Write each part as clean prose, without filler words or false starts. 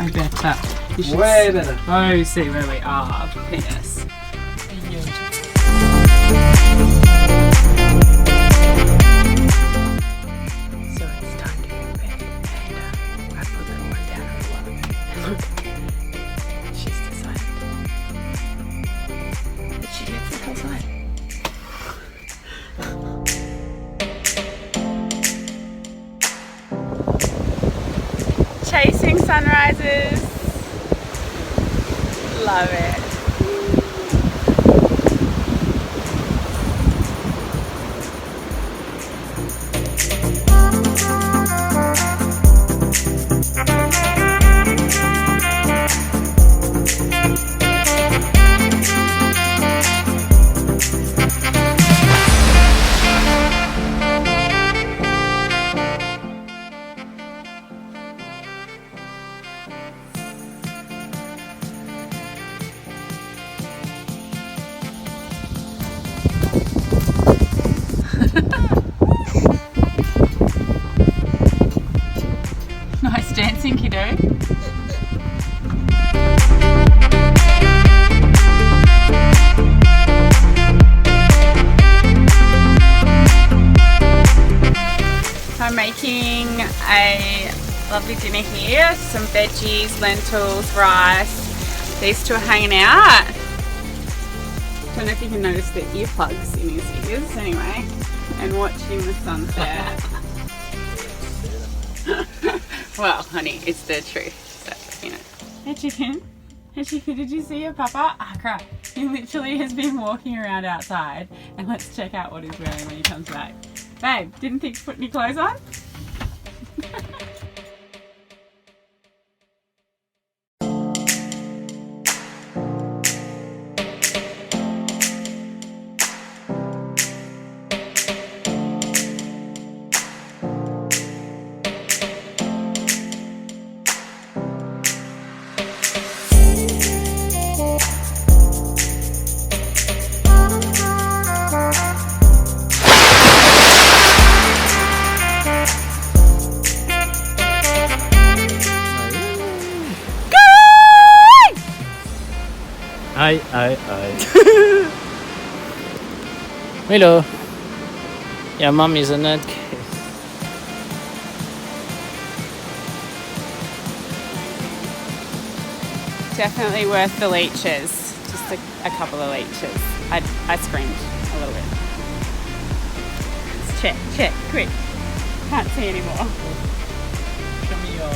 I better. Way better. Oh, see where we are. Yes. So it's time to go to bed, and I put that one down on the wall. And look, she's decided that she gets the whole side. Chasing sunrises. Love it. Nice dancing, kiddo. I'm making a lovely dinner here. Some veggies, lentils, rice. These two are hanging out. Don't know if you can notice the earplugs in his ears anyway. And watching the sunset. Well, honey, it's the truth. So, you know. Hey, chicken. Hey, chicken, did you see your papa? Ah, crap. He literally has been walking around outside. And let's check out what he's wearing when he comes back. Babe, didn't think to put any clothes on? Aïe. Hello. Your mom is a nutcase. Definitely worth the leeches. Just a couple of leeches. I screamed a little bit. Let's check, quick. Can't see anymore. Show me your...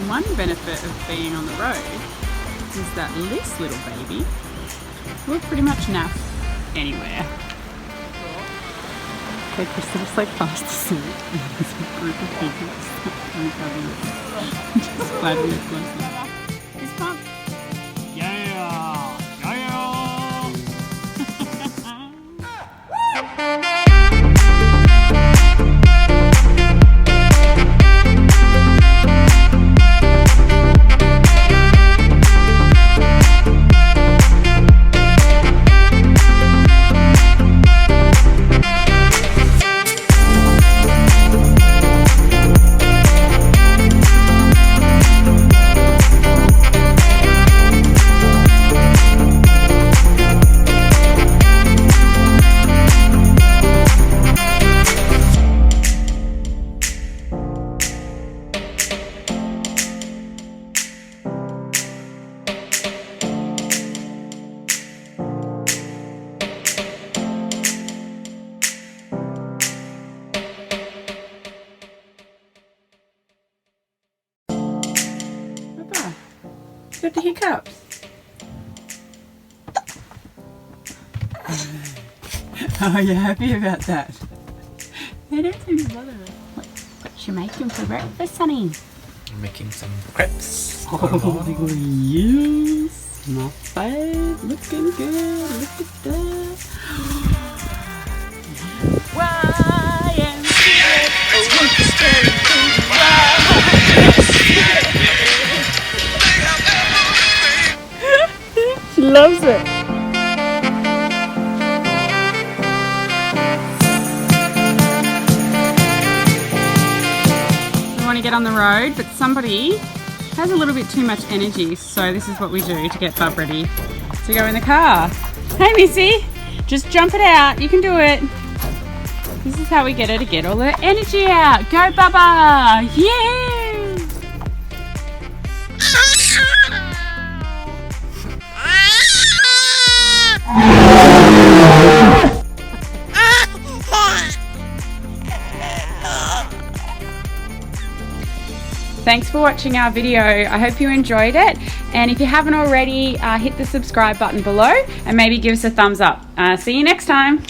One benefit of being on the road is that this little baby will pretty much nap anywhere. Okay, Krista just like fast asleep. There's a group of people just flapping their clothes. This pump. He's got the hiccups. Oh, you're happy about that? They don't seem to bother us. What you making for breakfast, honey? I'm making some crepes. Oh, yes. My fave. Looking good. Look at that. She loves it. We want to get on the road, but somebody has a little bit too much energy, so this is what we do to get Bub ready to go in the car. Hey Missy, just jump it out. You can do it. This is how we get her to get all her energy out. Go Bubba! Yeah! Thanks for watching our video. I hope you enjoyed it, and if you haven't already, hit the subscribe button below and maybe give us a thumbs up. See you next time.